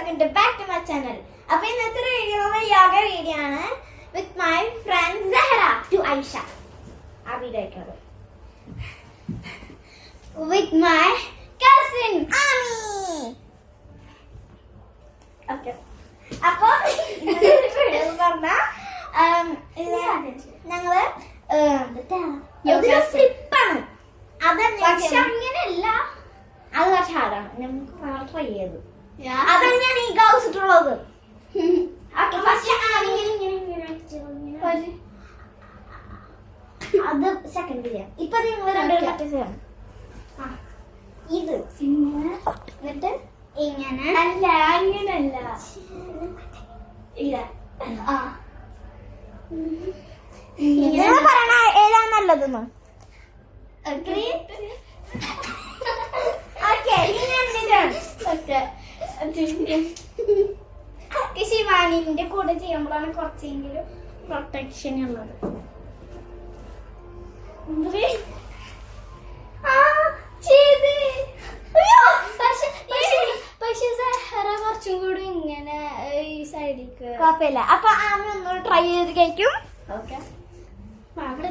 welcome back to my channel. അപ്പോൾ ഇന്നത്തെ video yoga video ആണ് with my friend Zahra to Aisha. ആ video ആയിക്കോട്ടെ. With my cousin Ami. Okay. അപ്പോൾ ഇന്നത്തെ വീഡിയോ പറഞ്ഞാ ഞങ്ങള് ഫ്ലിപ്പാണ്. പക്ഷെ അങ്ങനെയല്ല, അത് കുറച്ച് ഹാർഡാണ്. നമുക്ക് ട്രൈ ചെയ്തു. അതാണ് ഞാൻ ഈ ഗൗസിട്ടുള്ളത്. അത് സെക്കൻഡ് ചെയ്യാം. ഇപ്പൊ നിങ്ങൾ രണ്ടുപേരും ചെയ്യാം. ഇത് ഇങ്ങനെ എന്നിട്ട് ഇങ്ങനെ അല്ല, അങ്ങനല്ല. ഇല്ല, ഇങ്ങനെ പറയണ ഏതാണ് നല്ലതെന്ന്. ശിവാനിന്റെ കൂടെ ചെയ്യുമ്പോഴാണ് കുറച്ചെങ്കിലും പ്രൊട്ടക്ഷൻ ഉള്ളത്. പക്ഷെ കുറച്ചും കൂടി ഇങ്ങനെ ഈ സൈഡിക്ക് കുഴപ്പമില്ല. അപ്പൊ ആമി ഒന്നുകൂടി ട്രൈ ചെയ്ത് കഴിക്കും. ഓക്കെ, അവിടെ